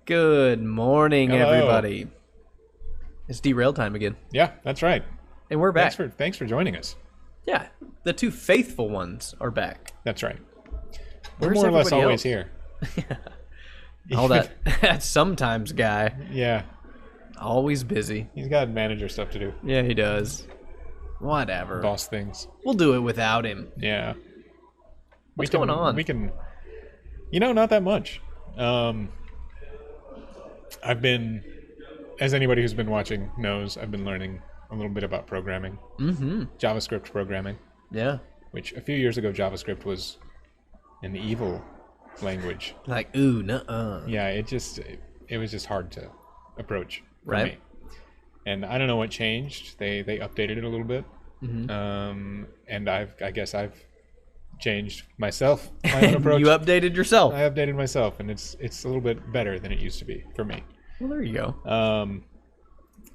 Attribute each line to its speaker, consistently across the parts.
Speaker 1: Good morning,
Speaker 2: Hello.
Speaker 1: everybody. It's Derailed time again.
Speaker 2: Yeah, that's right.
Speaker 1: And we're back.
Speaker 2: Thanks for joining us.
Speaker 1: Yeah, the two faithful ones are back.
Speaker 2: That's right. We're
Speaker 1: Where's
Speaker 2: more or less
Speaker 1: everybody
Speaker 2: always
Speaker 1: else?
Speaker 2: here.
Speaker 1: All that sometimes guy,
Speaker 2: Yeah,
Speaker 1: always busy.
Speaker 2: he's got manager stuff to do.
Speaker 1: Yeah, he does. Whatever.
Speaker 2: Boss things.
Speaker 1: We'll do it without him.
Speaker 2: Yeah.
Speaker 1: What's going on?
Speaker 2: We can, not that much. I've been, as anybody who's been watching knows, I've been learning a little bit about programming.
Speaker 1: Mm-hmm.
Speaker 2: JavaScript programming,
Speaker 1: Yeah.
Speaker 2: which a few years ago JavaScript was an evil language.
Speaker 1: Like, ooh, nuh-uh.
Speaker 2: Yeah, it was just hard to approach for
Speaker 1: Right.
Speaker 2: me. And I don't know what changed. They updated it a little bit.
Speaker 1: Mm-hmm.
Speaker 2: And I guess I've changed myself, my own approach.
Speaker 1: You updated yourself.
Speaker 2: I updated myself, and it's a little bit better than it used to be for me.
Speaker 1: Well, there you go.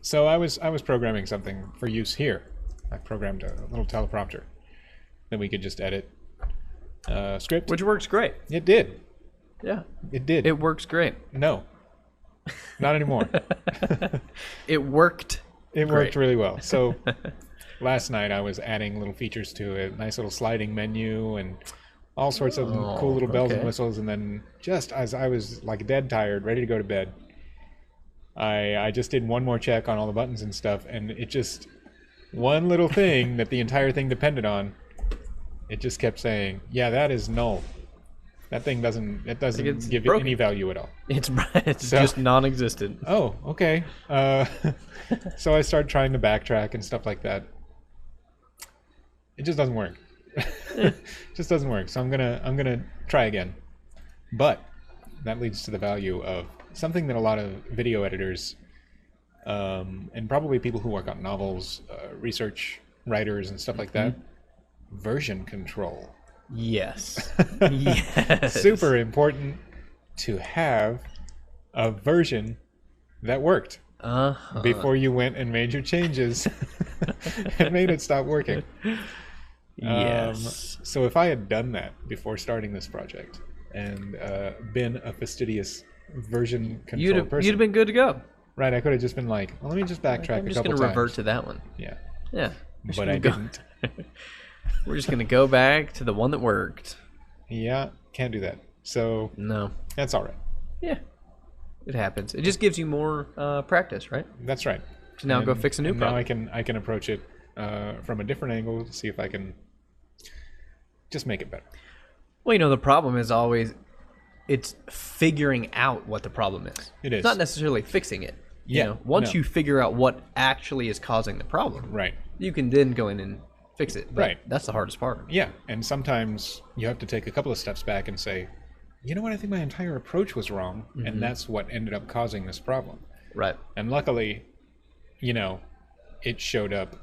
Speaker 2: So I was programming something for use here. I programmed a little teleprompter that we could just edit script.
Speaker 1: Which works great.
Speaker 2: It did.
Speaker 1: Yeah.
Speaker 2: It did.
Speaker 1: It works great.
Speaker 2: No, not anymore.
Speaker 1: It worked.
Speaker 2: It
Speaker 1: Great.
Speaker 2: worked really well. So last night I was adding little features to it, nice little sliding menu and all sorts of cool little bells and whistles. And then just as I was like dead tired, ready to go to bed, I just did one more check on all the buttons and stuff, and it just, one little thing that the entire thing depended on, it just kept saying, yeah, that is null. That thing doesn't give it any value at all.
Speaker 1: It's just non-existent.
Speaker 2: Oh, okay. So I started trying to backtrack and stuff like that. It just doesn't work. It just doesn't work. So I'm gonna try again. But that leads to the value of something that a lot of video editors, and probably people who work on novels, research writers and stuff like that, version control.
Speaker 1: Yes. Yes.
Speaker 2: Super important to have a version that worked before you went and made your changes and made it stop working.
Speaker 1: Yes.
Speaker 2: So if I had done that before starting this project and been a fastidious version control person,
Speaker 1: you'd have been good to go.
Speaker 2: right? I could have just been like, well, let me just backtrack
Speaker 1: I'm
Speaker 2: a
Speaker 1: just
Speaker 2: couple
Speaker 1: going to
Speaker 2: times.
Speaker 1: revert to that one.
Speaker 2: Yeah,
Speaker 1: Yeah.
Speaker 2: but I didn't.
Speaker 1: We're just going to go back to the one that worked.
Speaker 2: Yeah, can't do that. So
Speaker 1: No.
Speaker 2: that's all right.
Speaker 1: Yeah. It happens. It just gives you more practice, right?
Speaker 2: That's right.
Speaker 1: To now go fix a new
Speaker 2: and
Speaker 1: problem.
Speaker 2: Now I can approach it from a different angle to see if I can just make it better.
Speaker 1: Well, the problem is always it's figuring out what the problem is.
Speaker 2: It is.
Speaker 1: It's not necessarily fixing it.
Speaker 2: Yeah,
Speaker 1: Once
Speaker 2: no.
Speaker 1: you figure out what actually is causing the problem,
Speaker 2: Right.
Speaker 1: you can then go in and fix it. But
Speaker 2: Right.
Speaker 1: that's the hardest part.
Speaker 2: Yeah, and sometimes you have to take a couple of steps back and say, you know what, I think my entire approach was wrong, and that's what ended up causing this problem.
Speaker 1: Right.
Speaker 2: And luckily, it showed up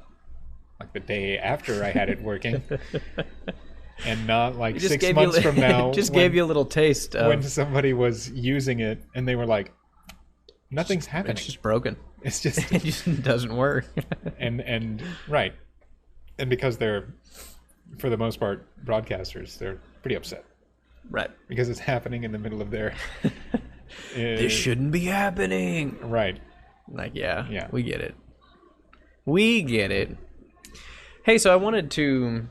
Speaker 2: like the day after I had it working, and not like 6 months from now.
Speaker 1: Just gave you a little taste of
Speaker 2: when somebody was using it and they were like, nothing's happening.
Speaker 1: it's just broken.
Speaker 2: It's just
Speaker 1: It just doesn't work.
Speaker 2: and right, and because they're, for the most part, broadcasters, they're pretty upset
Speaker 1: Right.
Speaker 2: because it's happening in the middle of their.
Speaker 1: This shouldn't be happening.
Speaker 2: Right.
Speaker 1: Like, yeah,
Speaker 2: Yeah.
Speaker 1: we get it. We get it. Hey, so I wanted to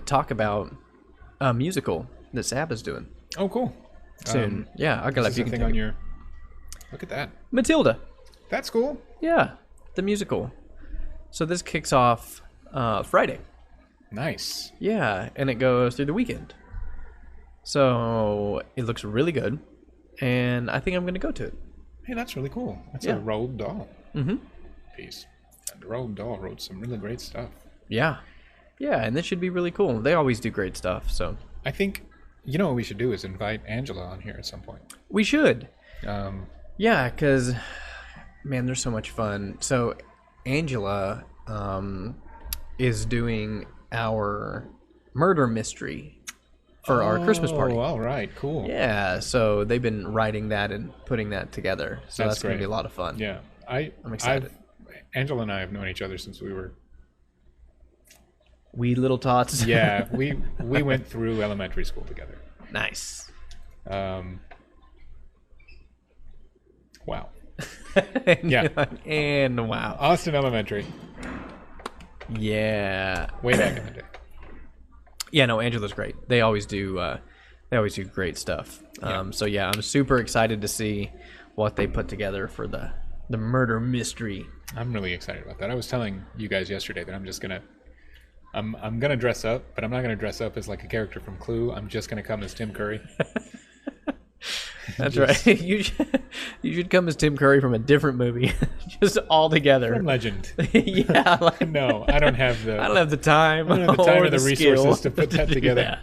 Speaker 1: talk about a musical that Sab is doing
Speaker 2: Oh, cool.
Speaker 1: soon. Yeah, I'll
Speaker 2: This
Speaker 1: let
Speaker 2: is
Speaker 1: you
Speaker 2: a
Speaker 1: can
Speaker 2: thing
Speaker 1: take
Speaker 2: on
Speaker 1: it.
Speaker 2: your. Look at that.
Speaker 1: Matilda.
Speaker 2: That's cool.
Speaker 1: Yeah, the musical. So this kicks off Friday.
Speaker 2: Nice.
Speaker 1: Yeah, and it goes through the weekend. So it looks really good, and I think I'm going to go to it.
Speaker 2: Hey, that's really cool. That's
Speaker 1: Yeah.
Speaker 2: a Roald Dahl
Speaker 1: Mm-hmm.
Speaker 2: piece. And Roald Dahl wrote some really great stuff.
Speaker 1: Yeah. Yeah, and this should be really cool. They always do great stuff, so.
Speaker 2: I think, what we should do is invite Angela on here at some point.
Speaker 1: We should.
Speaker 2: Um,
Speaker 1: Yeah, because, man, they're so much fun. So Angela is doing our murder mystery for our Christmas party.
Speaker 2: Oh, all right, cool.
Speaker 1: Yeah, so they've been writing that and putting that together. So
Speaker 2: That's
Speaker 1: that's going to be
Speaker 2: great.
Speaker 1: a lot of fun.
Speaker 2: Yeah,
Speaker 1: I'm excited.
Speaker 2: Angela and I have known each other since we were.
Speaker 1: Wee little tots.
Speaker 2: Yeah, we went through elementary school together.
Speaker 1: Nice.
Speaker 2: Wow.
Speaker 1: And
Speaker 2: Yeah.
Speaker 1: you're like, and wow.
Speaker 2: Austin Elementary.
Speaker 1: Yeah.
Speaker 2: Way back in the day.
Speaker 1: Yeah, no, Angela's great. They always do great stuff. So yeah, I'm super excited to see what they put together for the murder mystery.
Speaker 2: I'm really excited about that. I was telling you guys yesterday that I'm just gonna I'm gonna dress up, but I'm not gonna dress up as like a character from Clue. I'm just gonna come as Tim Curry.
Speaker 1: That's right. You should come as Tim Curry from a different movie, just all together.
Speaker 2: From Legend.
Speaker 1: Yeah. Like,
Speaker 2: No, I don't have the
Speaker 1: time.
Speaker 2: I don't have the time
Speaker 1: or
Speaker 2: or the resources to put that together.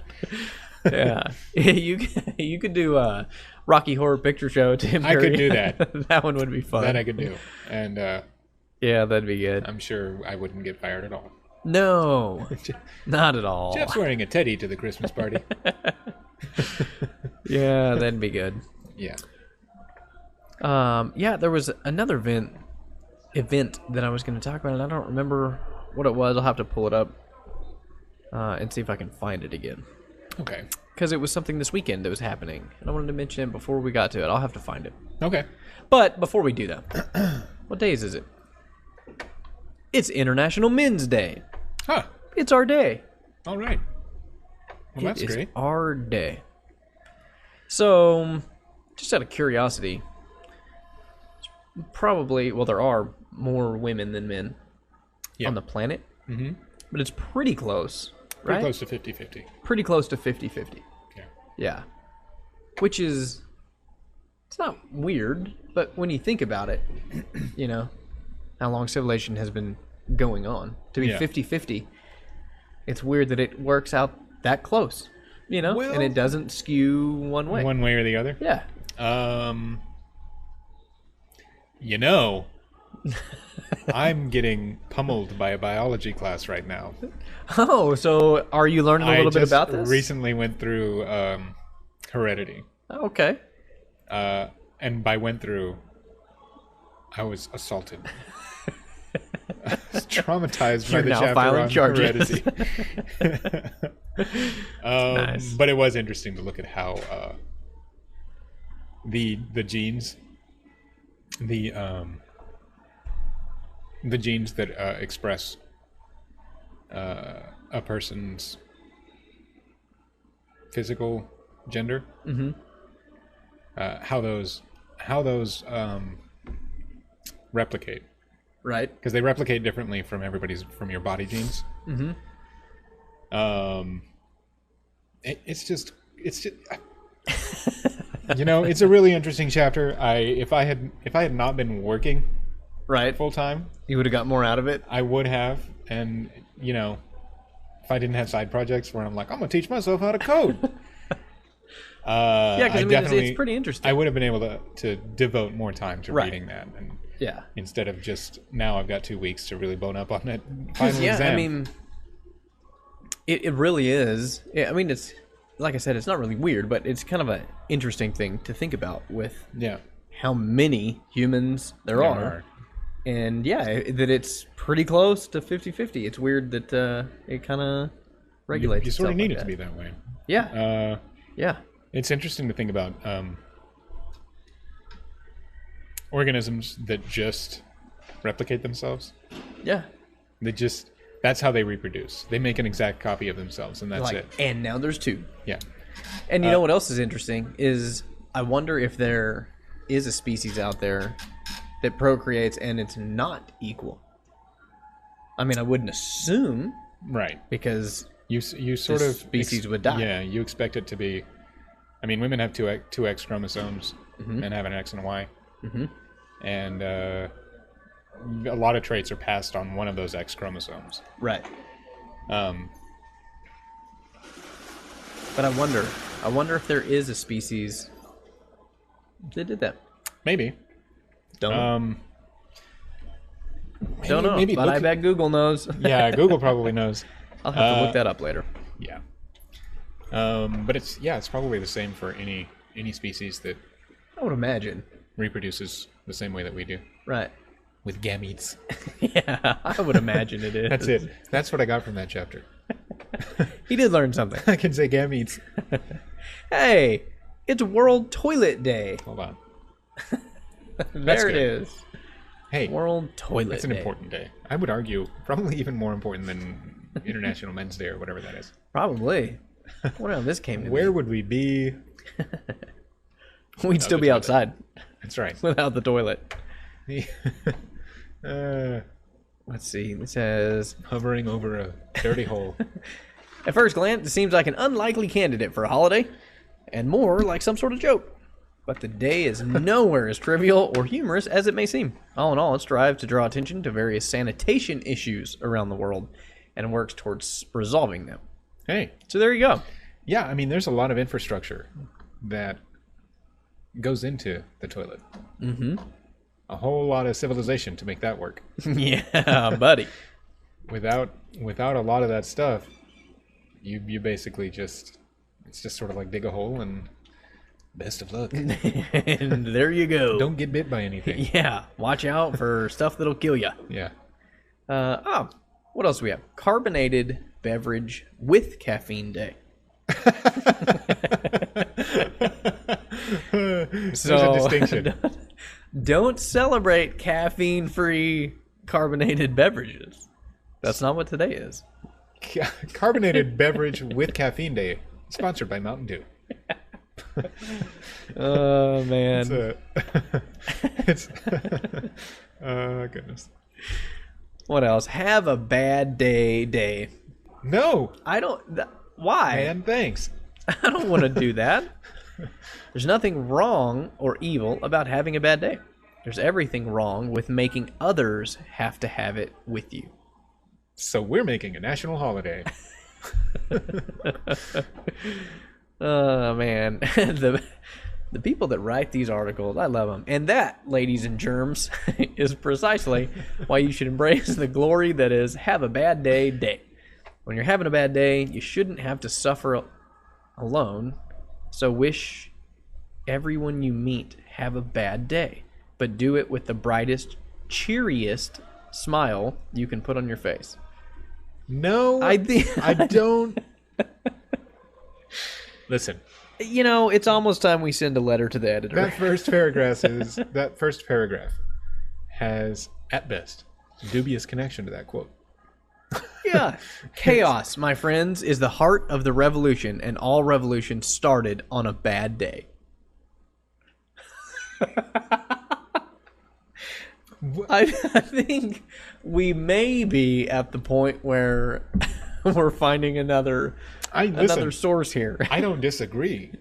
Speaker 1: Yeah. You could do a Rocky Horror Picture Show, Tim Curry.
Speaker 2: I could do that.
Speaker 1: That one would be fun.
Speaker 2: That I could do. And
Speaker 1: yeah, that'd be good.
Speaker 2: I'm sure I wouldn't get fired at all.
Speaker 1: No, not at all.
Speaker 2: Jeff's wearing a teddy to the Christmas party.
Speaker 1: Yeah, that'd be good.
Speaker 2: Yeah.
Speaker 1: Yeah, there was another event that I was going to talk about, and I don't remember what it was. I'll have to pull it up and see if I can find it again.
Speaker 2: Okay.
Speaker 1: Because it was something this weekend that was happening, and I wanted to mention it before we got to it. I'll have to find it.
Speaker 2: Okay.
Speaker 1: But before we do that, what days is it? It's International Men's Day.
Speaker 2: Huh.
Speaker 1: It's our day.
Speaker 2: All right. Well, that's
Speaker 1: It is
Speaker 2: great.
Speaker 1: our day. So, just out of curiosity, probably, well, there are more women than men on the planet, but it's pretty close, right?
Speaker 2: Pretty close to 50-50.
Speaker 1: Pretty close to 50-50.
Speaker 2: Yeah.
Speaker 1: Yeah. Which is, it's not weird, but when you think about it, you know, how long civilization has been going on, to be 50-50, it's weird that it works out that close, you know, and it doesn't skew one way.
Speaker 2: One way or the other?
Speaker 1: Yeah.
Speaker 2: You know, I'm getting pummeled by a biology class right now.
Speaker 1: Oh, so are you learning a little bit about
Speaker 2: I
Speaker 1: this?
Speaker 2: recently went through Heredity.
Speaker 1: Okay.
Speaker 2: And by went through, I was assaulted. I was traumatized by
Speaker 1: You're
Speaker 2: the
Speaker 1: now
Speaker 2: chapter
Speaker 1: filing
Speaker 2: on
Speaker 1: charges.
Speaker 2: Heredity.
Speaker 1: Nice.
Speaker 2: But it was interesting to look at how the genes, the genes that express a person's physical gender, how those replicate,
Speaker 1: Right.
Speaker 2: because they replicate differently from your body genes. It's just you know, it's a really interesting chapter. If I had not been working
Speaker 1: Right.
Speaker 2: full time,
Speaker 1: You would have got more out of it.
Speaker 2: I would have. And you know, if I didn't have side projects where I'm like, I'm gonna teach myself how to code.
Speaker 1: Yeah, because I mean, it's pretty interesting.
Speaker 2: I would have been able to devote more time to reading that, and
Speaker 1: Yeah.
Speaker 2: instead of just now I've got 2 weeks to really bone up on that final
Speaker 1: Yeah,
Speaker 2: exam.
Speaker 1: I mean, it really is. I mean, it's, like I said, it's not really weird, but it's kind of an interesting thing to think about with
Speaker 2: yeah,
Speaker 1: how many humans there are. And yeah, that it's pretty close to 50-50. It's weird that it kind of regulates
Speaker 2: you sort of
Speaker 1: itself
Speaker 2: need
Speaker 1: like
Speaker 2: it to
Speaker 1: that.
Speaker 2: be that way.
Speaker 1: Yeah. Yeah.
Speaker 2: It's interesting to think about organisms that just replicate themselves.
Speaker 1: Yeah.
Speaker 2: That's how they reproduce. They make an exact copy of themselves, and that's
Speaker 1: Like,
Speaker 2: it.
Speaker 1: and now there's two.
Speaker 2: Yeah.
Speaker 1: And you know what else is interesting is I wonder if there is a species out there that procreates and it's not equal. I mean, I wouldn't assume,
Speaker 2: Right.
Speaker 1: because
Speaker 2: You sort
Speaker 1: the
Speaker 2: of
Speaker 1: species would die.
Speaker 2: Yeah, you expect it to be. I mean, women have two X chromosomes and have an X and a Y, and a lot of traits are passed on one of those X chromosomes.
Speaker 1: right.
Speaker 2: Um,
Speaker 1: But I wonder if there is a species that did that.
Speaker 2: maybe.
Speaker 1: Don't know.
Speaker 2: Maybe,
Speaker 1: Don't know.
Speaker 2: Maybe
Speaker 1: But I bet Google knows.
Speaker 2: Yeah, Google probably knows.
Speaker 1: I'll have to look that up later.
Speaker 2: Yeah. But it's probably the same for any species that
Speaker 1: I would imagine.
Speaker 2: reproduces the same way that we do,
Speaker 1: Right.
Speaker 2: with gametes.
Speaker 1: Yeah, I would imagine it is.
Speaker 2: That's it. That's what I got from that chapter.
Speaker 1: He did learn something.
Speaker 2: I can say gametes.
Speaker 1: Hey, it's World Toilet Day.
Speaker 2: Hold on.
Speaker 1: There it is.
Speaker 2: Hey,
Speaker 1: World Toilet
Speaker 2: it's an
Speaker 1: Day.
Speaker 2: important day. I would argue probably even more important than International Men's Day or whatever that is.
Speaker 1: Probably. I wonder how this came to
Speaker 2: Where would we be?
Speaker 1: We'd still be outside.
Speaker 2: That's right.
Speaker 1: Without the toilet.
Speaker 2: uh,
Speaker 1: Let's see. It says,
Speaker 2: hovering over a dirty hole.
Speaker 1: at first glance, it seems like an unlikely candidate for a holiday, and more like some sort of joke. But the day is nowhere as trivial or humorous as it may seem. All in all, it strives to draw attention to various sanitation issues around the world and works towards resolving them.
Speaker 2: Hey.
Speaker 1: So there you go.
Speaker 2: Yeah, I mean, there's a lot of infrastructure that goes into the toilet.
Speaker 1: Mm-hmm.
Speaker 2: A whole lot of civilization to make that work.
Speaker 1: Yeah, buddy.
Speaker 2: Without a lot of that stuff, you basically just, it's just sort of like dig a hole and best of luck.
Speaker 1: And there you go.
Speaker 2: Don't get bit by anything.
Speaker 1: Yeah, watch out for stuff that'll kill you.
Speaker 2: Yeah.
Speaker 1: What else do we have? Carbonated beverage with caffeine day.
Speaker 2: There's a distinction.
Speaker 1: Don't celebrate caffeine-free carbonated beverages. That's not what today is.
Speaker 2: Carbonated beverage with caffeine day, sponsored by Mountain Dew.
Speaker 1: Oh man.
Speaker 2: It's oh goodness.
Speaker 1: What else? Have a bad day.
Speaker 2: No.
Speaker 1: I don't. Why?
Speaker 2: Man, thanks.
Speaker 1: I don't want to do that. There's nothing wrong or evil about having a bad day. There's everything wrong with making others have to have it with you.
Speaker 2: So we're making a national holiday.
Speaker 1: Oh man, the people that write these articles, I love them. And that, ladies and germs, is precisely why you should embrace the glory that is have a bad day. When you're having a bad day, you shouldn't have to suffer alone. So wish everyone you meet have a bad day, but do it with the brightest, cheeriest smile you can put on your face.
Speaker 2: No, I don't. Listen.
Speaker 1: You know, it's almost time we send a letter to the editor.
Speaker 2: That first paragraph has, at best, dubious connection to that quote.
Speaker 1: Yeah. Chaos, my friends, is the heart of the revolution, and all revolution started on a bad day. I think we may be at the point where we're finding another source here.
Speaker 2: I don't disagree.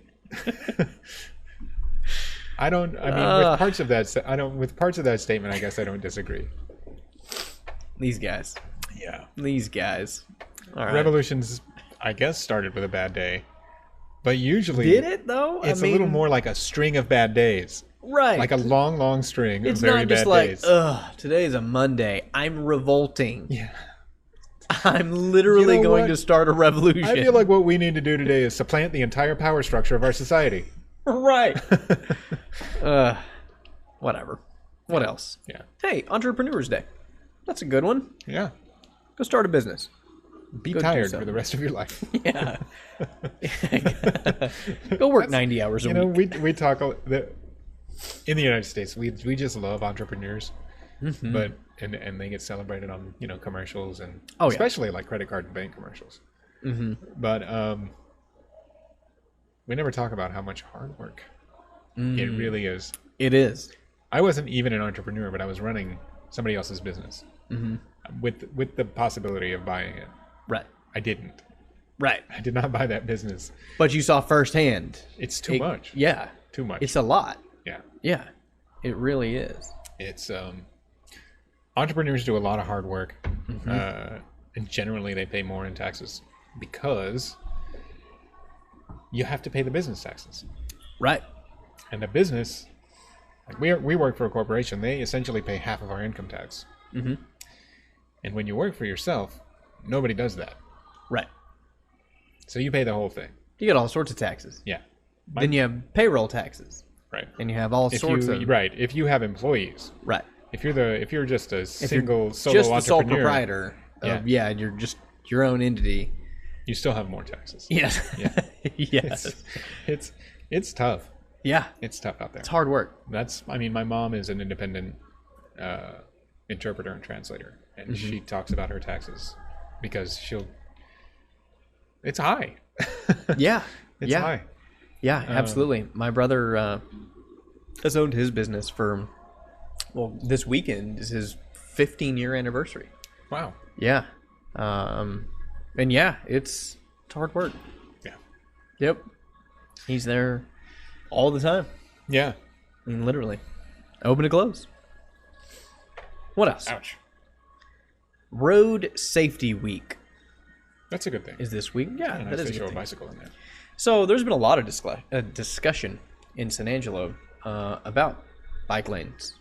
Speaker 2: I mean, with parts of that statement, I guess I don't disagree.
Speaker 1: These guys.
Speaker 2: Yeah.
Speaker 1: These guys. All right.
Speaker 2: Revolutions, I guess, started with a bad day. But usually...
Speaker 1: Did it, though?
Speaker 2: It's a little more like a string of bad days.
Speaker 1: Right.
Speaker 2: Like a long, long string
Speaker 1: of
Speaker 2: very bad days. It's not just
Speaker 1: like, today's a Monday. I'm revolting.
Speaker 2: Yeah.
Speaker 1: I'm literally going to start a revolution.
Speaker 2: I feel like what we need to do today is supplant the entire power structure of our society.
Speaker 1: Right. Whatever. What else?
Speaker 2: Yeah.
Speaker 1: Hey, Entrepreneurs Day. That's a good one.
Speaker 2: Yeah.
Speaker 1: Go start a business.
Speaker 2: Be tired for the rest of your life.
Speaker 1: Yeah. Go work 90 hours a week.
Speaker 2: We talk in the United States. We just love entrepreneurs, but and they get celebrated on commercials and especially like credit card and bank commercials. But we never talk about how much hard work it really is.
Speaker 1: It is.
Speaker 2: I wasn't even an entrepreneur, but I was running somebody else's business with the possibility of buying it.
Speaker 1: Right.
Speaker 2: I didn't.
Speaker 1: Right.
Speaker 2: I did not buy that business.
Speaker 1: But you saw firsthand.
Speaker 2: It's too much.
Speaker 1: Yeah.
Speaker 2: Too much.
Speaker 1: It's a lot.
Speaker 2: Yeah.
Speaker 1: Yeah. It really is.
Speaker 2: It's entrepreneurs do a lot of hard work. And generally they pay more in taxes because you have to pay the business taxes.
Speaker 1: Right.
Speaker 2: And the business, like we work for a corporation, they essentially pay half of our income tax. And when you work for yourself, nobody does that.
Speaker 1: Right.
Speaker 2: So you pay the whole thing.
Speaker 1: You get all sorts of taxes.
Speaker 2: Yeah.
Speaker 1: Then you have payroll taxes.
Speaker 2: Right.
Speaker 1: And you have all sorts of...
Speaker 2: Right. If you have employees.
Speaker 1: Right.
Speaker 2: If you're just a solo
Speaker 1: just
Speaker 2: entrepreneur.
Speaker 1: the sole proprietor. You're just your own entity.
Speaker 2: You still have more taxes.
Speaker 1: Yes.
Speaker 2: Yeah.
Speaker 1: Yes.
Speaker 2: It's tough.
Speaker 1: Yeah.
Speaker 2: It's tough out there.
Speaker 1: It's hard work.
Speaker 2: I mean, my mom is an independent interpreter and translator, and she talks about her taxes because it's high.
Speaker 1: Yeah.
Speaker 2: It's high.
Speaker 1: Yeah, absolutely. My brother has owned his business for, this weekend is his 15-year anniversary.
Speaker 2: Wow.
Speaker 1: Yeah. And yeah, it's hard work.
Speaker 2: Yeah.
Speaker 1: Yep. He's there all the time.
Speaker 2: Yeah.
Speaker 1: I mean, literally. Open to close. What else?
Speaker 2: Ouch.
Speaker 1: Road Safety Week
Speaker 2: That's a good thing.
Speaker 1: is this week. Yeah,
Speaker 2: Nice
Speaker 1: that is
Speaker 2: they
Speaker 1: a
Speaker 2: show
Speaker 1: good
Speaker 2: a
Speaker 1: thing.
Speaker 2: bicycle in there.
Speaker 1: So there's been a lot of discussion in San Angelo about bike lanes.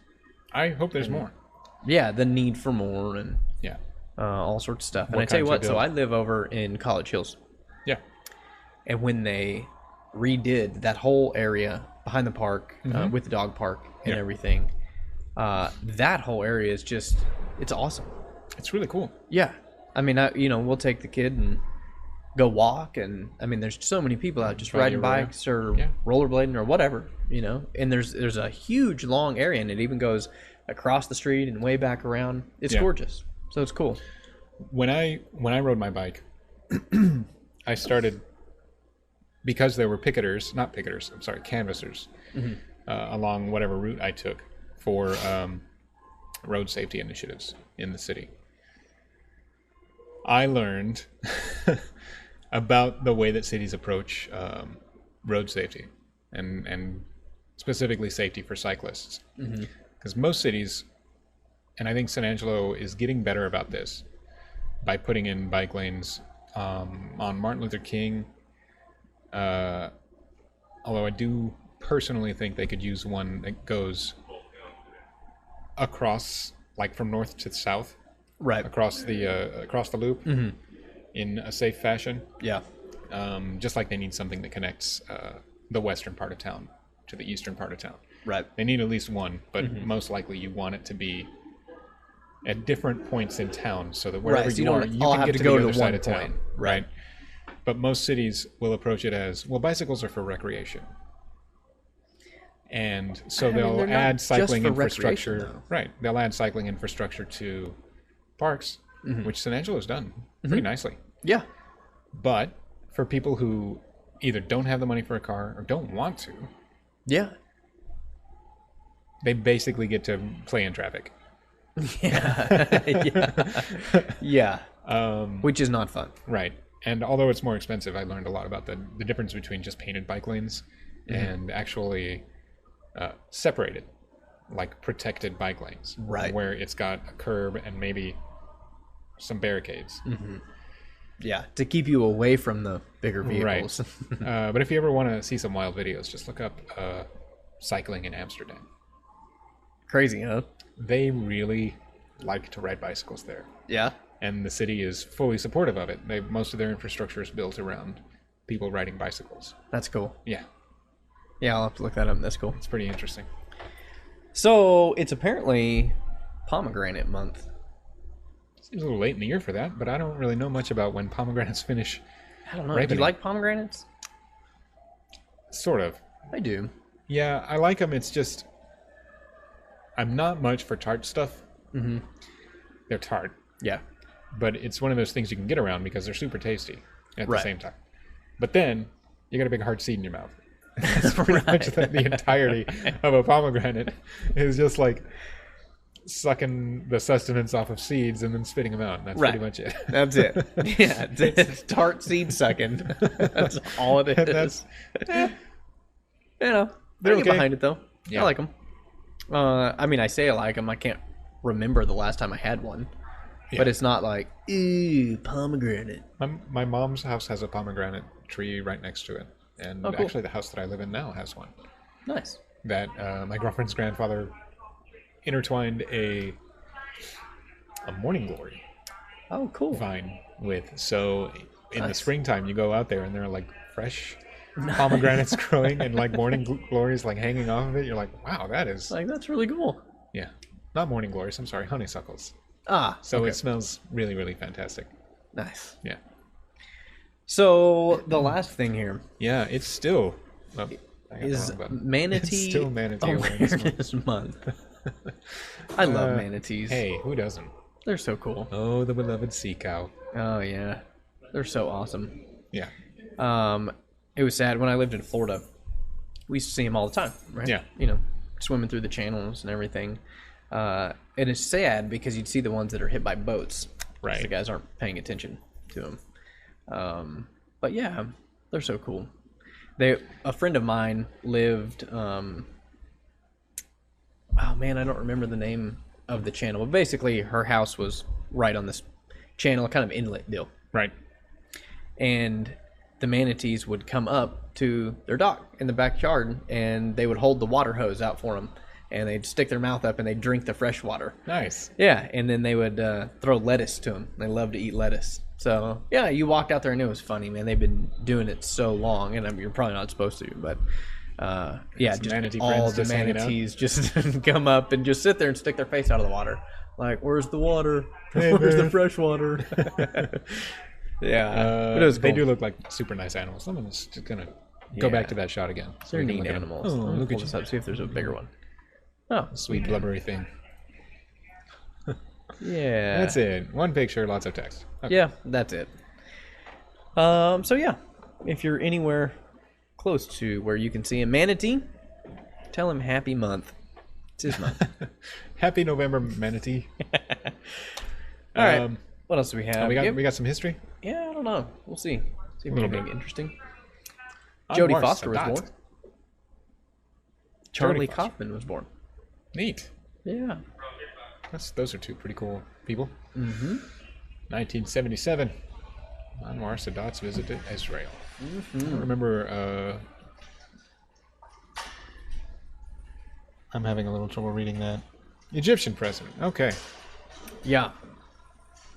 Speaker 2: I hope there's more.
Speaker 1: Yeah, the need for more and
Speaker 2: Yeah.
Speaker 1: all sorts of stuff. And
Speaker 2: What
Speaker 1: I tell you
Speaker 2: kinds
Speaker 1: what,
Speaker 2: are
Speaker 1: so
Speaker 2: built?
Speaker 1: I live over in College Hills.
Speaker 2: Yeah.
Speaker 1: And when they redid that whole area behind the park with the dog park and everything, that whole area is just, it's awesome.
Speaker 2: It's really cool.
Speaker 1: Yeah. I mean, we'll take the kid and go walk. And I mean, there's so many people out just riding bikes or rollerblading or whatever, and there's a huge long area, and it even goes across the street and way back around. It's gorgeous. So it's cool.
Speaker 2: When I rode my bike, I started because there were canvassers along whatever route I took for road safety initiatives in the city. I learned about the way that cities approach road safety and specifically safety for cyclists. Because most cities, and I think San Angelo is getting better about this by putting in bike lanes on Martin Luther King. Although I do personally think they could use one that goes across, like from north to south,
Speaker 1: Right.
Speaker 2: across the loop in a safe fashion.
Speaker 1: Yeah.
Speaker 2: Just like they need something that connects the western part of town to the eastern part of town.
Speaker 1: Right.
Speaker 2: They need at least one, but most likely you want it to be at different points in town so that wherever
Speaker 1: so
Speaker 2: you
Speaker 1: don't
Speaker 2: are, you
Speaker 1: all
Speaker 2: can
Speaker 1: have
Speaker 2: get
Speaker 1: to
Speaker 2: to
Speaker 1: go
Speaker 2: the
Speaker 1: to
Speaker 2: other side
Speaker 1: one
Speaker 2: of town.
Speaker 1: point.
Speaker 2: Right. But most cities will approach it as, well, bicycles are for recreation. And so they'll
Speaker 1: they're not
Speaker 2: add
Speaker 1: just
Speaker 2: cycling
Speaker 1: for
Speaker 2: infrastructure.
Speaker 1: recreation, though.
Speaker 2: Right. They'll add cycling infrastructure to parks, which San Angelo has done pretty nicely.
Speaker 1: Yeah.
Speaker 2: But for people who either don't have the money for a car or don't want to,
Speaker 1: Yeah.
Speaker 2: they basically get to play in traffic.
Speaker 1: Yeah. Which is not fun.
Speaker 2: Right. And although it's more expensive, I learned a lot about the difference between just painted bike lanes and actually separated, like protected bike lanes.
Speaker 1: Right.
Speaker 2: Where it's got a curb and maybe some barricades.
Speaker 1: Yeah. To keep you away from the bigger vehicles.
Speaker 2: Right. But if you ever want to see some wild videos, just look up cycling in Amsterdam.
Speaker 1: Crazy, huh?
Speaker 2: They really like to ride bicycles there.
Speaker 1: Yeah.
Speaker 2: And the city is fully supportive of it. Most of their infrastructure is built around people riding bicycles.
Speaker 1: That's cool.
Speaker 2: Yeah,
Speaker 1: Yeah, I'll have to look that up. That's cool.
Speaker 2: it's pretty interesting.
Speaker 1: So it's apparently pomegranate month.
Speaker 2: Seems a little late in the year for that, but I don't really know much about when pomegranates finish.
Speaker 1: I don't know. Do
Speaker 2: ripening.
Speaker 1: you like pomegranates?
Speaker 2: Sort of.
Speaker 1: I do.
Speaker 2: Yeah, I like them. It's just I'm not much for tart stuff. They're tart,
Speaker 1: Yeah.
Speaker 2: but it's one of those things you can get around because they're super tasty at the
Speaker 1: Right.
Speaker 2: same time. But then you got a big hard seed in your mouth. That's pretty much the entirety of a pomegranate is just like sucking the sustenance off of seeds and then spitting them out. And that's pretty much it.
Speaker 1: That's it. Yeah. It's tart seed sucking. That's all it
Speaker 2: And
Speaker 1: is.
Speaker 2: that's
Speaker 1: They're
Speaker 2: They're
Speaker 1: get
Speaker 2: okay.
Speaker 1: behind it though.
Speaker 2: Yeah.
Speaker 1: I like them. I mean, I say I like them. I can't remember the last time I had one. But it's not like, ooh, pomegranate.
Speaker 2: my mom's house has a pomegranate tree right next to it. And
Speaker 1: cool.
Speaker 2: actually the house that I live in now has one.
Speaker 1: Nice.
Speaker 2: That my girlfriend's grandfather intertwined a morning glory
Speaker 1: Oh, cool.
Speaker 2: vine with. So in the
Speaker 1: Nice.
Speaker 2: springtime you go out there and there are like fresh pomegranates growing and like morning glories like hanging off of it. You're like, wow, that is
Speaker 1: Like, that's really cool.
Speaker 2: yeah, not morning glories, I'm sorry, honeysuckles.
Speaker 1: So
Speaker 2: So it smells really, really fantastic.
Speaker 1: nice. So the last thing here.
Speaker 2: Yeah, it's still
Speaker 1: is Manatee
Speaker 2: It's still Manatee
Speaker 1: Awareness Month. I love manatees.
Speaker 2: Hey, who doesn't?
Speaker 1: They're so cool.
Speaker 2: Oh, the beloved sea cow.
Speaker 1: Oh yeah, they're so awesome.
Speaker 2: Yeah.
Speaker 1: It was sad when I lived in Florida. We used to see them all the time, right?
Speaker 2: Yeah.
Speaker 1: You know, swimming through the channels and everything. And it's sad because you'd see the ones that are hit by boats.
Speaker 2: Right.
Speaker 1: The guys aren't paying attention to them. But yeah, they're so cool. A friend of mine lived. Oh man, I don't remember the name of the channel, but basically her house was right on this channel, kind of inlet deal.
Speaker 2: Right.
Speaker 1: And the manatees would come up to their dock in the backyard, and they would hold the water hose out for them, and they'd stick their mouth up and they'd drink the fresh water.
Speaker 2: Nice.
Speaker 1: Yeah, and then they would throw lettuce to them. They love to eat lettuce. So yeah, you walked out there and it was funny, man. They've been doing it so long, and I mean, you're probably not supposed to, but yeah, just
Speaker 2: manatee
Speaker 1: all
Speaker 2: friends
Speaker 1: the
Speaker 2: just hanging out?
Speaker 1: manatees just come up and just sit there and stick their face out of the water. Like, where's the water?
Speaker 2: Hey,
Speaker 1: Where's
Speaker 2: man.
Speaker 1: the fresh water? Yeah, but it was
Speaker 2: They
Speaker 1: cool.
Speaker 2: do look like super nice animals. I'm just gonna go back to that shot again. So
Speaker 1: They're
Speaker 2: we can
Speaker 1: neat
Speaker 2: look at 'em.
Speaker 1: animals.
Speaker 2: Oh,
Speaker 1: I'm gonna
Speaker 2: look
Speaker 1: pull
Speaker 2: at
Speaker 1: this
Speaker 2: you.
Speaker 1: up, see if there's a bigger one. Oh,
Speaker 2: Sweet blubbery thing.
Speaker 1: yeah.
Speaker 2: That's it. One picture, lots of text. Okay.
Speaker 1: Yeah, that's it. So yeah, if you're anywhere close to where you can see a manatee, tell him happy month. It's his month.
Speaker 2: Happy November, manatee.
Speaker 1: All right. What else do we have?
Speaker 2: We got some history.
Speaker 1: Yeah, I don't know. We'll see. See if
Speaker 2: little
Speaker 1: anything
Speaker 2: bit.
Speaker 1: interesting.
Speaker 2: On
Speaker 1: Jodie
Speaker 2: Mars,
Speaker 1: Foster was
Speaker 2: Sadat.
Speaker 1: born. Charlie
Speaker 2: Foster.
Speaker 1: Kaufman was born.
Speaker 2: Neat.
Speaker 1: Yeah.
Speaker 2: Those are two pretty cool people.
Speaker 1: Mm-hmm.
Speaker 2: 1977. Anwar Sadat's visit to Israel.
Speaker 1: Mm-hmm.
Speaker 2: I don't remember. I'm having a little trouble reading that. Egyptian president. Okay.
Speaker 1: Yeah.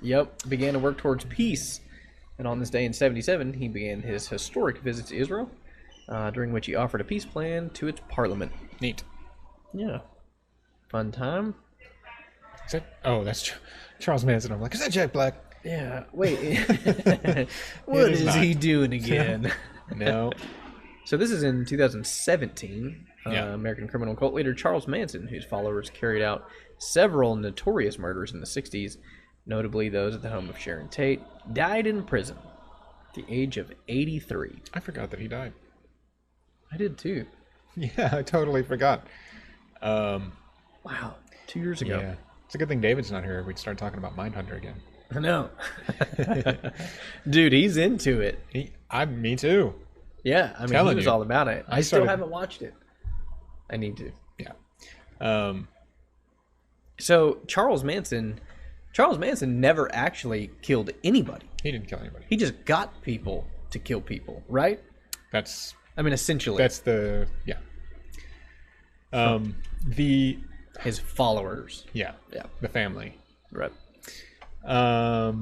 Speaker 1: Yep. Began to work towards peace. And on this day in 77, he began his historic visit to Israel, during which he offered a peace plan to its parliament.
Speaker 2: Neat.
Speaker 1: Yeah. Fun time.
Speaker 2: Is that? Oh, that's Charles Manson. I'm like, is that Jack Black?
Speaker 1: Yeah. Wait. What
Speaker 2: is
Speaker 1: is
Speaker 2: not.
Speaker 1: he doing again?
Speaker 2: No.
Speaker 1: So this is in 2017.
Speaker 2: Yeah.
Speaker 1: American criminal cult leader Charles Manson, whose followers carried out several notorious murders in the 60s, notably those at the home of Sharon Tate, died in prison at the age of 83.
Speaker 2: I forgot that he died.
Speaker 1: I did too.
Speaker 2: Yeah, I totally forgot.
Speaker 1: Wow. 2 years ago.
Speaker 2: Yeah. It's a good thing David's not here. We'd start talking about Mindhunter again.
Speaker 1: I know. Dude, he's into it.
Speaker 2: Me too.
Speaker 1: Yeah, I mean,
Speaker 2: Telling
Speaker 1: he was
Speaker 2: you.
Speaker 1: all about it. I still
Speaker 2: started-
Speaker 1: haven't watched it. I need to.
Speaker 2: Yeah.
Speaker 1: So Charles Manson never actually killed anybody.
Speaker 2: He didn't kill anybody.
Speaker 1: He just got people to kill people, right?
Speaker 2: That's
Speaker 1: I mean, essentially,
Speaker 2: the
Speaker 1: his followers.
Speaker 2: yeah, the family.
Speaker 1: Right.
Speaker 2: Yeah,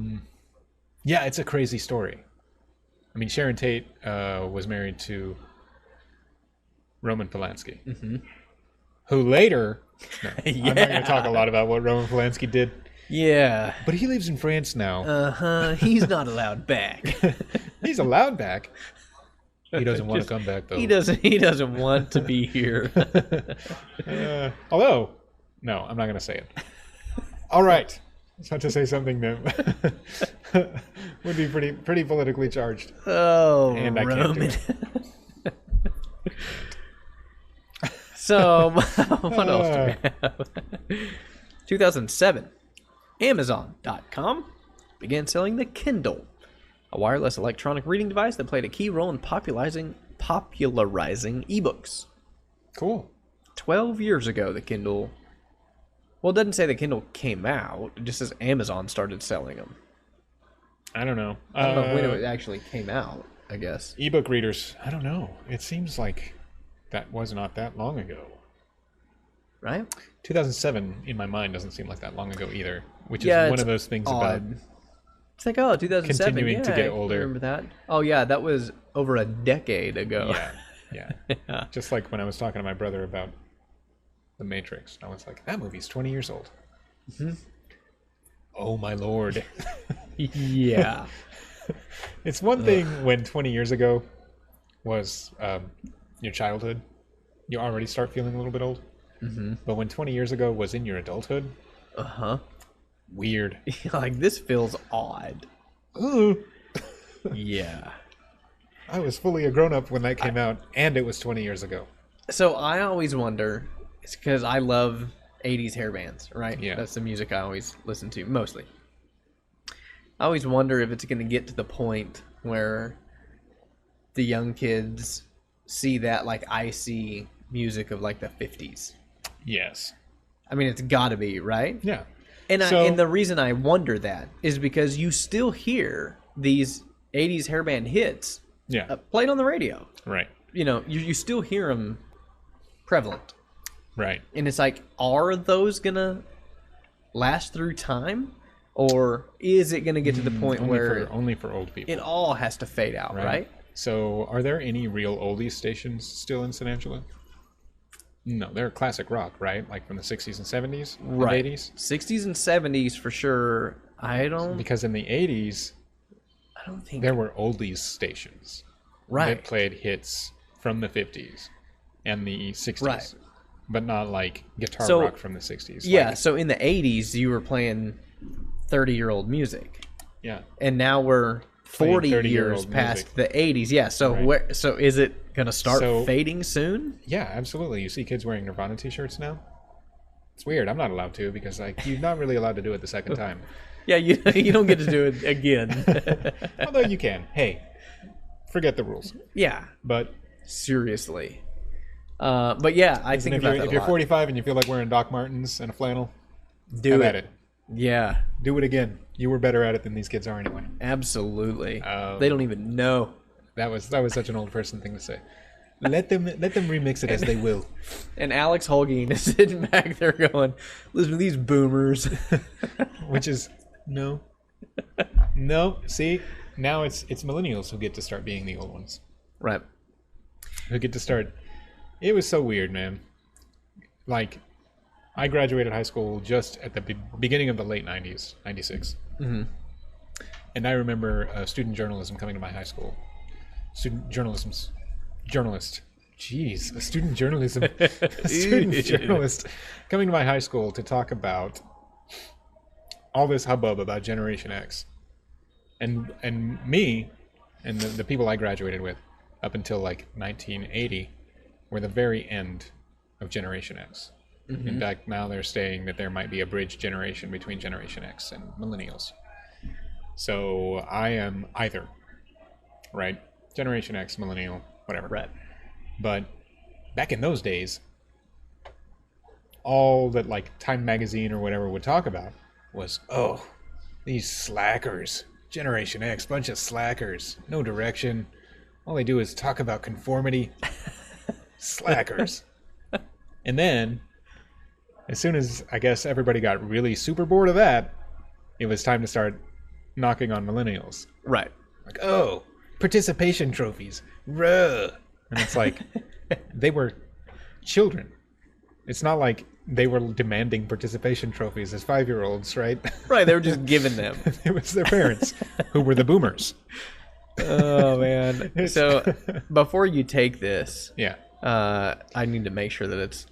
Speaker 2: it's a crazy story. I mean, Sharon Tate was married to Roman Polanski, who later. No, I'm not going to talk a lot about what Roman Polanski did,
Speaker 1: Yeah.
Speaker 2: but he lives in France now.
Speaker 1: He's not allowed back.
Speaker 2: He's allowed back. He doesn't want to come back though.
Speaker 1: He doesn't want to be here.
Speaker 2: Although, no, I'm not going to say it. All right. I was about to say something that would be pretty politically charged.
Speaker 1: Oh,
Speaker 2: And I can't do
Speaker 1: Roman.
Speaker 2: it.
Speaker 1: So, what else do we have? 2007, Amazon.com began selling the Kindle, a wireless electronic reading device that played a key role in popularizing ebooks.
Speaker 2: Cool.
Speaker 1: 12 years ago, the Kindle... Well, it doesn't say the Kindle came out. It just says Amazon started selling them.
Speaker 2: I don't know.
Speaker 1: I don't know when it actually came out, I guess.
Speaker 2: Ebook readers. I don't know. It seems like that was not that long ago.
Speaker 1: Right?
Speaker 2: 2007, in my mind, doesn't seem like that long ago either, which
Speaker 1: Yeah,
Speaker 2: is one
Speaker 1: it's
Speaker 2: of those things about...
Speaker 1: odd. It's like, oh, 2007.
Speaker 2: Continuing to
Speaker 1: yeah,
Speaker 2: get
Speaker 1: I
Speaker 2: older.
Speaker 1: remember that? Oh, yeah, that was over a decade ago.
Speaker 2: Yeah. Just like when I was talking to my brother about The Matrix. I was like, that movie's 20 years old. Mm-hmm. Oh, my Lord.
Speaker 1: Yeah.
Speaker 2: It's one thing when 20 years ago was, your childhood, you already start feeling a little bit old. Mm-hmm. But when 20 years ago was in your adulthood, weird.
Speaker 1: Like, this feels odd.
Speaker 2: Ooh.
Speaker 1: Yeah.
Speaker 2: I was fully a grown-up when that came out, and it was 20 years ago.
Speaker 1: So I always wonder, it's because I love 80s hair bands, right?
Speaker 2: Yeah.
Speaker 1: That's the music I always listen to, mostly. I always wonder if it's going to get to the point where the young kids see that like I see music of like the 50s.
Speaker 2: Yes.
Speaker 1: I mean, it's got to be, right?
Speaker 2: Yeah.
Speaker 1: And and the reason I wonder that is because you still hear these 80s hairband hits played on the radio.
Speaker 2: Right.
Speaker 1: You know, you still hear them prevalent.
Speaker 2: Right.
Speaker 1: And it's like, are those going to last through time? Or is it going to get to the point where...
Speaker 2: Only for old people.
Speaker 1: It all has to fade out, right?
Speaker 2: So, are there any real oldies stations still in San Angelo? No, they're classic rock, right? Like from the 60s and 70s?
Speaker 1: Right.
Speaker 2: And 80s?
Speaker 1: 60s and 70s for sure. I don't...
Speaker 2: Because in the 80s,
Speaker 1: I don't think...
Speaker 2: there were oldies stations.
Speaker 1: Right.
Speaker 2: That played hits from the 50s and the 60s.
Speaker 1: Right.
Speaker 2: But not like guitar rock from the 60s.
Speaker 1: Yeah,
Speaker 2: like,
Speaker 1: so in the 80s, you were playing 30-year-old music.
Speaker 2: Yeah.
Speaker 1: And now we're 40 years past the 80s. Yeah, so so is it going to start fading soon?
Speaker 2: Yeah, absolutely. You see kids wearing Nirvana t-shirts now? It's weird. I'm not allowed to because like you're not really allowed to do it the second time.
Speaker 1: Yeah, you don't get to do it again.
Speaker 2: Although you can. Hey, forget the rules.
Speaker 1: Yeah.
Speaker 2: But
Speaker 1: seriously. But yeah, I think about that
Speaker 2: if you're 45 and you feel like wearing Doc Martens and a flannel,
Speaker 1: do
Speaker 2: at it.
Speaker 1: Yeah.
Speaker 2: Do it again. You were better at it than these kids are anyway.
Speaker 1: Absolutely. They don't even know.
Speaker 2: That was such an old person thing to say. Let them remix it as they will.
Speaker 1: And Alex Holguin is sitting back there going, listen to these boomers.
Speaker 2: Which is no. See, now it's millennials who get to start being the old ones.
Speaker 1: Right.
Speaker 2: Who get to start. It was so weird, man. Like, I graduated high school just at the beginning of the late 90s, 96.
Speaker 1: Mm-hmm.
Speaker 2: And I remember student journalism coming to my high school. Student journalism coming to my high school to talk about all this hubbub about Generation X. And me and the people I graduated with up until like 1980 were the very end of Generation X. Mm-hmm. In fact, now they're saying that there might be a bridge generation between Generation X and millennials. So I am either, right? Generation X, millennial, whatever.
Speaker 1: Right.
Speaker 2: But back in those days, all that like Time Magazine or whatever would talk about was, oh, these slackers. Generation X, bunch of slackers. No direction. All they do is talk about conformity. Slackers. And then, as soon as I guess everybody got really super bored of that, it was time to start knocking on millennials.
Speaker 1: Right.
Speaker 2: Like, oh, participation trophies. Ruh. And it's like, they were children. It's not like they were demanding participation trophies as 5-year-olds, right?
Speaker 1: Right, they were just giving them.
Speaker 2: It was their parents, who were the boomers.
Speaker 1: Oh, man. So, before you take this,
Speaker 2: yeah,
Speaker 1: I need to make sure that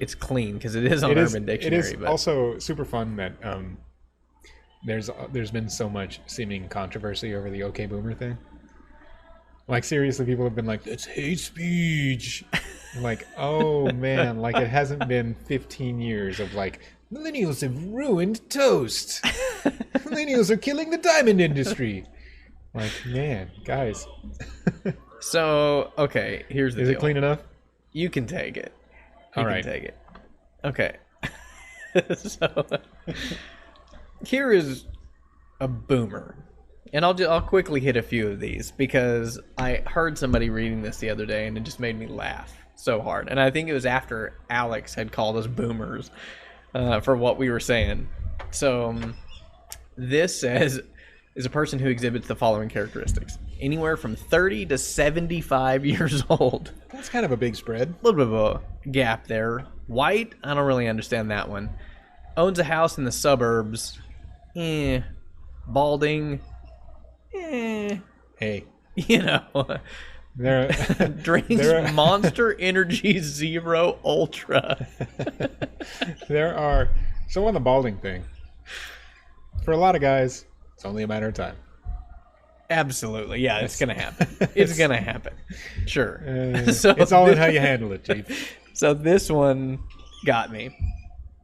Speaker 1: it's clean, because it is on Urban Dictionary.
Speaker 2: It is also super fun that there's been so much seeming controversy over the OK Boomer thing. Like, seriously, people have been like, that's hate speech. I'm like, oh, man, like, it hasn't been 15 years of, like, millennials have ruined toast. Millennials are killing the diamond industry. Like, man, guys.
Speaker 1: So, okay, here's the deal.
Speaker 2: Is it clean enough?
Speaker 1: You can take it. You
Speaker 2: All
Speaker 1: can
Speaker 2: right.
Speaker 1: take it. Okay. So, here is a boomer. And I'll quickly hit a few of these because I heard somebody reading this the other day and it just made me laugh so hard. And I think it was after Alex had called us boomers for what we were saying. So this says is a person who exhibits the following characteristics. Anywhere from 30 to 75 years old.
Speaker 2: That's kind of a big spread.
Speaker 1: A little bit of a gap there. White, I don't really understand that one. Owns a house in the suburbs. Balding.
Speaker 2: Hey.
Speaker 1: You know. Drinks Monster Energy Zero Ultra.
Speaker 2: So on the balding thing, for a lot of guys, it's only a matter of time.
Speaker 1: Absolutely. Yeah, it's going to happen. It's going to happen. Sure.
Speaker 2: So it's all in how you handle it, Chief.
Speaker 1: So this one got me.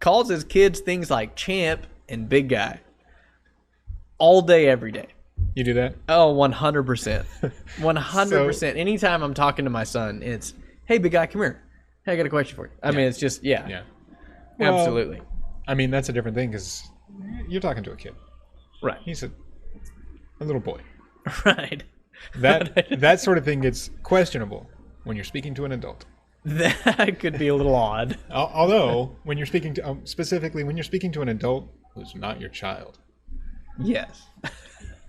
Speaker 1: Calls his kids things like champ and big guy. All day, every day.
Speaker 2: You do that?
Speaker 1: Oh, 100%. 100%. Anytime I'm talking to my son, it's, hey, big guy, come here. Hey, I got a question for you. I mean, it's just, yeah. Well, absolutely.
Speaker 2: I mean, that's a different thing because you're talking to a kid.
Speaker 1: Right.
Speaker 2: He's a little boy.
Speaker 1: Right.
Speaker 2: That sort of thing gets questionable when you're speaking to an adult.
Speaker 1: That could be a little odd.
Speaker 2: Although, when you're speaking to, specifically when you're speaking to an adult who's not your child.
Speaker 1: Yes.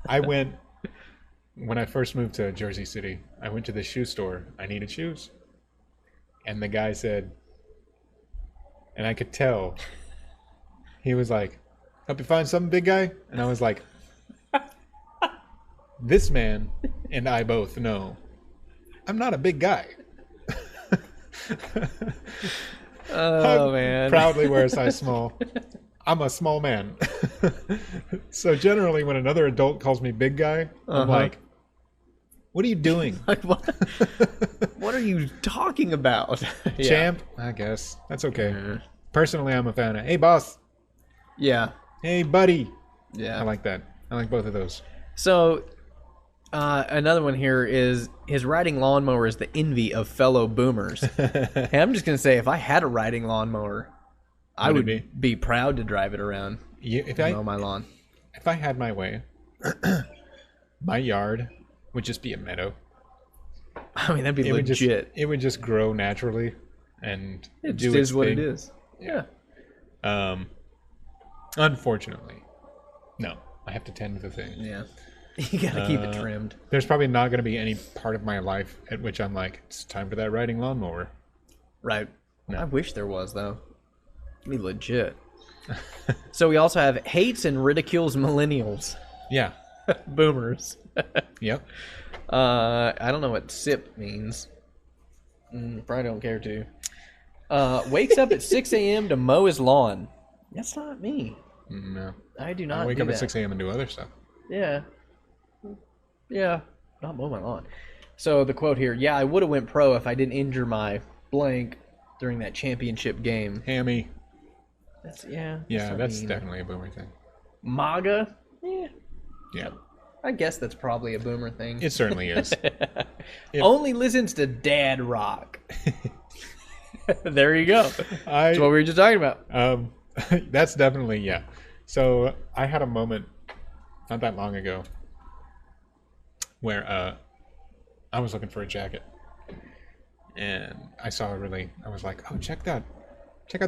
Speaker 2: When I first moved to Jersey City, I went to the shoe store. I needed shoes. And the guy said, and I could tell, he was like, help you find something, big guy? And I was like, this man and I both know I'm not a big guy.
Speaker 1: Oh, man.
Speaker 2: Proudly wear a size small. I'm a small man. So generally when another adult calls me big guy, I'm like, what are you doing?
Speaker 1: Like, what are you talking about?
Speaker 2: Champ? I guess. That's okay. Personally, I'm a fan of, hey, boss.
Speaker 1: Yeah.
Speaker 2: Hey, buddy.
Speaker 1: Yeah.
Speaker 2: I like that. I like both of those.
Speaker 1: So, another one here is his riding lawnmower is the envy of fellow boomers. Hey, I'm just going to say, if I had a riding lawnmower, I would be proud to drive it around. Mow my lawn.
Speaker 2: If I had my way, my yard would just be a meadow.
Speaker 1: I mean, that'd be legit.
Speaker 2: It would just grow naturally, and
Speaker 1: it just is what it is. Yeah.
Speaker 2: Unfortunately, no. I have to tend to the thing.
Speaker 1: Yeah. You gotta keep it trimmed.
Speaker 2: There's probably not going to be any part of my life at which I'm like, it's time for that riding lawnmower.
Speaker 1: Right. No. I wish there was, though. It'd be legit. So we also have hates and ridicules millennials.
Speaker 2: Yeah.
Speaker 1: Boomers.
Speaker 2: Yep.
Speaker 1: I don't know what SIP means. Probably don't care to. Wakes up at 6 a.m. to mow his lawn. That's not me.
Speaker 2: No.
Speaker 1: I do not
Speaker 2: I wake
Speaker 1: do
Speaker 2: up
Speaker 1: that.
Speaker 2: at 6 a.m. and do other stuff.
Speaker 1: Yeah. Yeah. Not mow my lawn. So the quote here, yeah, I would have went pro if I didn't injure my blank during that championship game.
Speaker 2: Hammy.
Speaker 1: That's
Speaker 2: definitely a boomer thing.
Speaker 1: MAGA?
Speaker 2: Yeah.
Speaker 1: I guess that's probably a boomer thing.
Speaker 2: It certainly is.
Speaker 1: Only listens to dad rock. There you go. That's what we were just talking about.
Speaker 2: That's definitely, yeah. So I had a moment not that long ago where I was looking for a jacket. And I saw I was like, oh, check out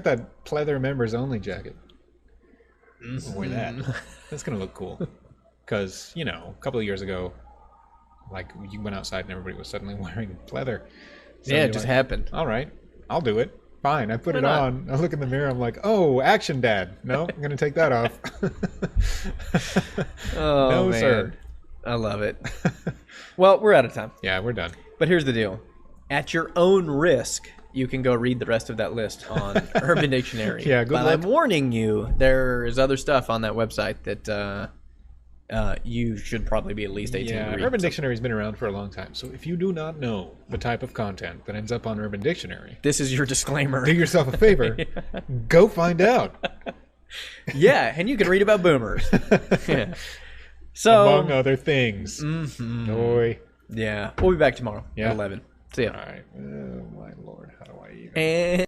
Speaker 2: that pleather members only jacket. Wear that. That's going to look cool. Because, a couple of years ago, like, you went outside and everybody was suddenly wearing pleather. So
Speaker 1: yeah, it just happened.
Speaker 2: All right, I'll do it. Fine, I put it on. I look in the mirror, I'm like, oh, action dad. No, I'm going to take that off.
Speaker 1: Oh, no, man. Sir. I love it. Well, we're out of time.
Speaker 2: Yeah, we're done.
Speaker 1: But here's the deal. At your own risk, you can go read the rest of that list on Urban Dictionary.
Speaker 2: Yeah, good luck.
Speaker 1: I'm warning you, there is other stuff on that website that you should probably be at least 18 to read.
Speaker 2: Urban Dictionary's been around for a long time. So if you do not know the type of content that ends up on Urban Dictionary,
Speaker 1: this is your disclaimer.
Speaker 2: Do yourself a favor. Go find out.
Speaker 1: Yeah, and you can read about boomers. Yeah. So,
Speaker 2: among other things. Boy.
Speaker 1: Yeah. We'll be back tomorrow at 11. See ya.
Speaker 2: All right. Oh, my Lord. How do I even...